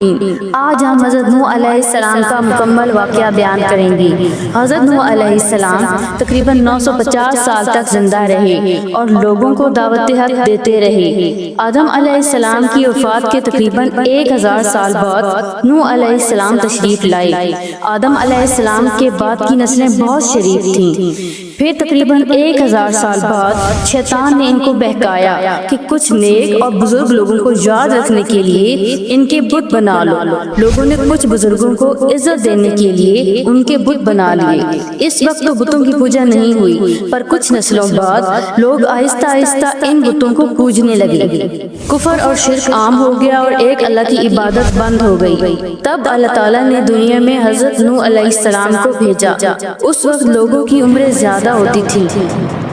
آج ہم حضرت نوح علیہ السلام کا مکمل واقعہ بیان کریں گے۔ حضرت نوح علیہ السلام تقریباً 950 سال تک زندہ رہے اور لوگوں کو دعوت حق دیتے رہے۔ آدم علیہ السلام کی وفات کے تقریباً 1000 سال بعد نوح علیہ السلام تشریف لائے۔ آدم علیہ السلام کے بعد کی نسلیں بہت شریف تھیں۔ پھر تقریباً 1000 سال بعد شیطان نے ان کو بہکایا کہ کچھ نیک اور بزرگ لوگوں کو یاد رکھنے کے لیے ان کے بت بنا لو۔ لوگوں نے کچھ بزرگوں کو عزت دینے کے لیے ان کے بت بنا لیے۔ اس وقت تو بتوں کی پوجا نہیں ہوئی، پر کچھ نسلوں بعد لوگ آہستہ آہستہ ان بتوں کو پوجنے لگے۔ کفر اور شرک عام ہو گیا اور ایک اللہ کی عبادت بند ہو گئی۔ تب اللہ تعالیٰ نے دنیا میں حضرت نوح علیہ السلام کو بھیجا۔ اس وقت لوگوں کی عمریں زیادہ ہوتی تھی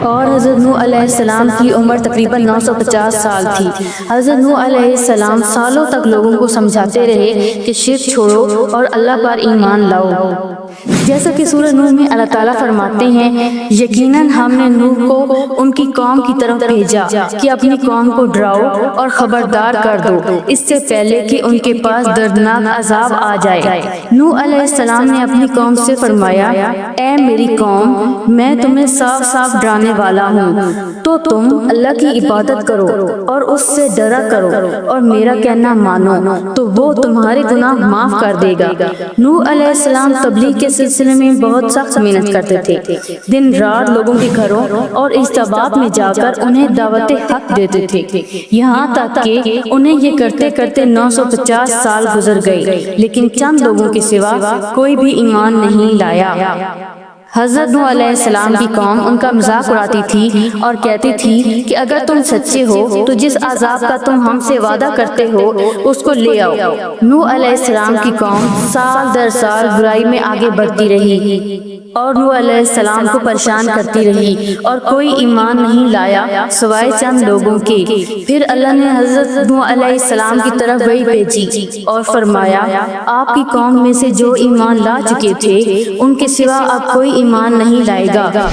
اور حضرت نوح علیہ السلام کی عمر تقریباً 950 سال تھی۔ حضرت نوح علیہ السلام سالوں تک لوگوں کو سمجھاتے رہے کہ شرک چھوڑو اور اللہ پر ایمان لاؤ۔ جیسا کہ سورہ نوح میں اللہ تعالیٰ فرماتے ہیں، یقیناً ہم نے نوح کو ان کی قوم کی طرف بھیجا کہ اپنی قوم کو ڈراؤ اور خبردار کر دو، اس سے پہلے کہ ان کے پاس دردناک عذاب آ جائے۔ نوح علیہ السلام نے اپنی قوم سے فرمایا، اے میری قوم، میں تمہیں صاف صاف ڈرانے والا ہوں، تو تم اللہ کی عبادت کرو اور اس سے ڈرا کرو اور میرا کہنا مانو تو وہ تمہارے گناہ معاف کر دے گا۔ نوح علیہ السلام تبلیغ کے سلسلے میں بہت سخت محنت کرتے تھے۔ دن رات لوگوں کے گھروں اور اجتماعات میں جا کر انہیں دعوت حق دیتے تھے، یہاں تک کہ انہیں یہ کرتے کرتے 950 سال گزر گئے، لیکن چند لوگوں کے سوا کوئی بھی ایمان نہیں لایا۔ حضرت نوح علیہ السلام کی قوم ان کا مذاق اڑاتی تھی اور کہتی تھی کہ اگر تم سچے ہو تو جس عذاب کا تم ہم سے وعدہ کرتے ہو اس کو لے آؤ۔ نوح علیہ السلام کی قوم سال در سال برائی میں آگے بڑھتی رہی اور نوح علیہ السلام کو پریشان کرتی رہی اور کوئی ایمان نہیں لایا سوائے چند لوگوں کے۔ پھر اللہ نے حضرت نوح علیہ السلام کی طرف وحی بھیجی اور فرمایا، آپ کی قوم میں سے جو ایمان لا چکے تھے ان کے سوا اب کوئی ایمان نہیں لائے گا،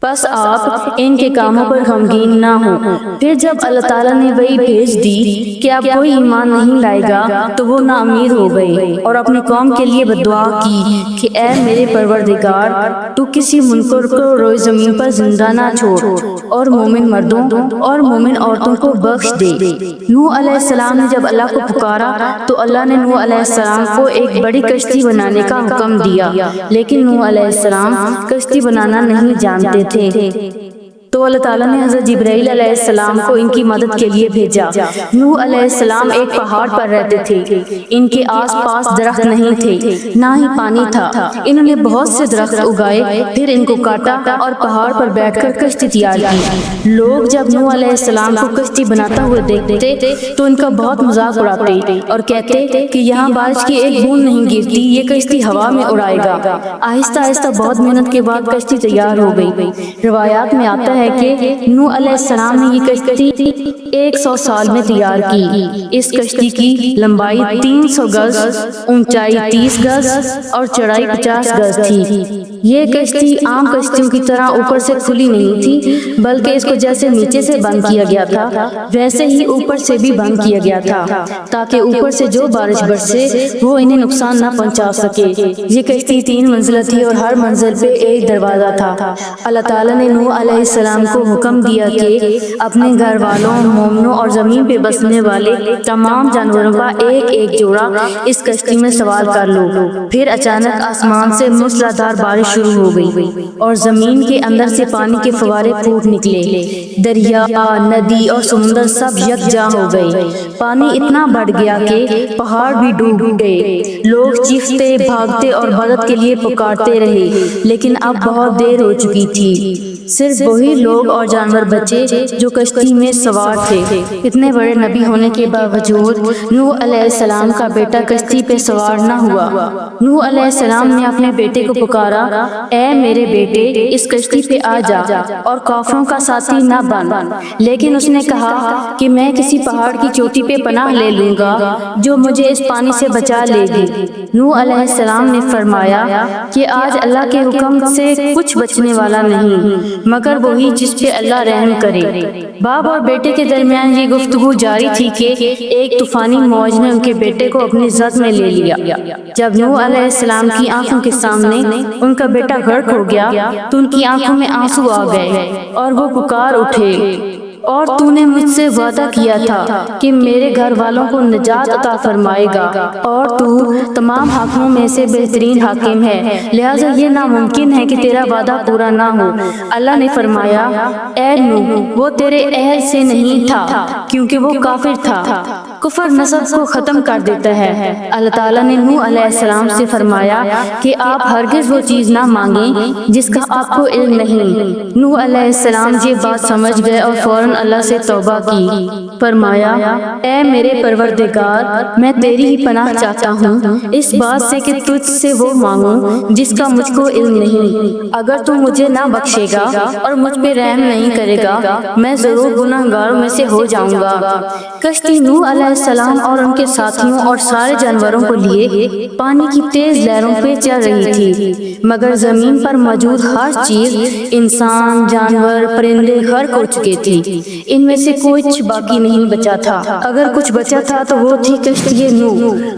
بس آپ ان کے کاموں پر غمگین نہ ہوں۔ پھر جب اللہ تعالیٰ نے وحی بھیج دی کہ اب کوئی ایمان نہیں لائے گا تو وہ نا امید ہو گئے اور اپنی قوم کے لیے بددعا کی کہ اے میرے پروردگار، تو کسی منکر کو روئے زمین پر زندہ نہ چھوڑ اور مومن مردوں اور مومن عورتوں کو بخش دے۔ نوح علیہ السلام نے جب اللہ کو پکارا تو اللہ نے نوح علیہ السلام کو ایک بڑی کشتی بنانے کا حکم دیا، لیکن نوح علیہ السلام کشتی بنانا نہیں جانتے تھے۔ تو اللہ تعالیٰ نے حضرت جبرائیل علیہ السلام کو ان کی مدد کے لیے بھیجا۔ نوح علیہ السلام ایک پہاڑ پر رہتے تھے، ان کے آس پاس درخت نہیں تھے، نہ ہی پانی تھا۔ انہوں نے بہت سے درخت اگائے، پھر ان کو کاٹا اور پہاڑ پر بیٹھ کر کشتی تیار کی۔ لوگ جب نوح علیہ السلام کو کشتی بناتا ہوئے دیکھتے تو ان کا بہت مذاق اڑاتے اور کہتے کہ یہاں بارش کی ایک بوند نہیں گرتی، یہ کشتی ہوا میں اڑائے گا۔ آہستہ آہستہ بہت محنت کے بعد کشتی تیار ہو گئی۔ روایات میں آتا ہے کہ نوح علیہ السلام نے یہ کشتی 100 سال میں تیار کی۔ اس کشتی کی لمبائی 300 گز، اونچائی 30 گز اور چڑھائی 50 گز تھی۔ یہ کشتی عام کشتیوں کی طرح اوپر سے کھلی نہیں تھی، بلکہ اس کو جیسے نیچے سے بند کیا گیا تھا ویسے ہی اوپر سے بھی بند کیا گیا تھا، تاکہ اوپر سے جو بارش برسے وہ انہیں نقصان نہ پہنچا سکے۔ یہ کشتی 3 منزلہ تھی اور ہر منزل پہ ایک دروازہ تھا۔ اللہ تعالیٰ نے نوح علیہ السلام کو حکم دیا کہ اپنے گھر والوں، مومنوں اور زمین پہ بسنے والے تمام جانوروں کا ایک ایک جوڑا اس کشتی میں سوار کر لو۔ پھر اچانک آسمان سے موسلادھار بارش شروع ہو گئی اور زمین کے اندر سے پانی کے فوارے پھوٹ نکلے۔ دریا، ندی اور سمندر سب یکجا ہو گئے۔ پانی اتنا بڑھ گیا کہ پہاڑ بھی ڈوب گئے۔ لوگ چیختے، بھاگتے اور مدد کے لیے پکارتے رہے، لیکن اب بہت دیر ہو چکی تھی۔ صرف وہی لوگ اور جانور بچے جو کشتی میں سوار تھے۔ اتنے بڑے نبی ہونے کے باوجود نوح علیہ السلام کا بیٹا کشتی پہ سوار نہ ہوا۔ نوح علیہ السلام نے اپنے بیٹے کو پکارا اے میرے بیٹے اس کشتی پہ آ جا اور کافروں کا ساتھی نہ بن، لیکن اس نے کہا کہ میں کسی پہاڑ کی چوٹی پہ پناہ لے لوں گا جو مجھے اس پانی سے بچا لے گی۔ نوح علیہ السلام نے فرمایا کہ آج اللہ کے حکم سے کچھ بچنے والا نہیں مگر وہی جس پہ اللہ رحم کرے۔ باپ اور بیٹے کے درمیان یہ گفتگو جاری تھی کہ ایک طوفانی موج نے ان کے بیٹے کو اپنی زد میں لے لیا۔ جب نوح علیہ السلام کی آنکھوں کے سامنے ان کا بیٹا غرق ہو گیا تو ان کی آنکھوں میں آنسو آ گئے اور وہ پکار اٹھے، اور تو نے مجھ سے وعدہ کیا تھا کہ میرے گھر والوں کو نجات عطا فرمائے گا، اور تو تمام حاکموں میں سے بہترین حاکم ہے، لہٰذا یہ ناممکن ہے کہ تیرا وعدہ پورا نہ ہو۔ اللہ نے فرمایا اے نوح وہ تیرے اہل سے نہیں تھا کیونکہ وہ کافر تھا۔ کفر نسب کو ختم کر دیتا ہے۔ اللہ تعالیٰ نے نوح علیہ السلام سے فرمایا کہ آپ ہرگز وہ چیز نہ مانگیں جس کا آپ کو علم نہیں۔ نوح علیہ السلام یہ بات سمجھ گئے اور فوراً اللہ سے توبہ کی۔ فرمایا اے میرے پروردگار میں تیری ہی پناہ چاہتا ہوں اس بات سے کہ تجھ سے وہ مانگوں جس کا مجھ کو علم نہیں۔ اگر تو مجھے نہ بخشے گا اور مجھ پہ رحم نہیں کرے گا میں ضرور گناہگاروں میں سے ہو جاؤں گا۔ کشتی نوح علیہ السلام اور ان کے ساتھیوں اور سارے جانوروں کو لیے پانی کی تیز لہروں پہ چل رہی تھی، مگر زمین پر موجود ہر چیز انسان، جانور، پرندے غرق ہو چکے تھے، ان میں سے کچھ باقی نہیں بچا تھا۔ اگر کچھ بچا تھا تو وہ تھی کشتی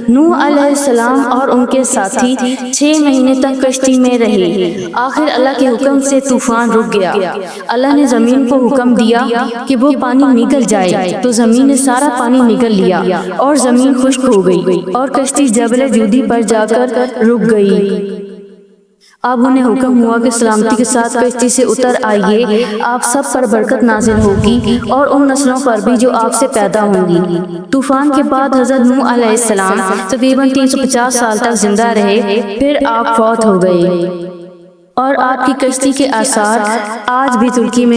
نوح علیہ السلام اور ان کے ساتھی 6 مہینے تک کشتی میں رہے۔ آخر اللہ کے حکم سے طوفان رک گیا۔ اللہ نے زمین کو حکم دیا کہ وہ پانی نگل جائے تو زمین نے سارا پانی نگل لیا اور زمین خشک ہو گئی اور کشتی جبل جودی پر جا کر رک گئی۔ اب انہیں حکم ہوا کہ سلامتی کے ساتھ کشتی سے اتر آئیے، آپ سب پر برکت نازل ہوگی اور ان نسلوں پر بھی جو آپ سے پیدا ہوں گی۔ طوفان کے بعد حضرت نوح علیہ السلام تقریباً 350 سال تک زندہ رہے، پھر آپ فوت ہو گئے، اور آپ کی کشتی کے آثار آج بھی ترکی میں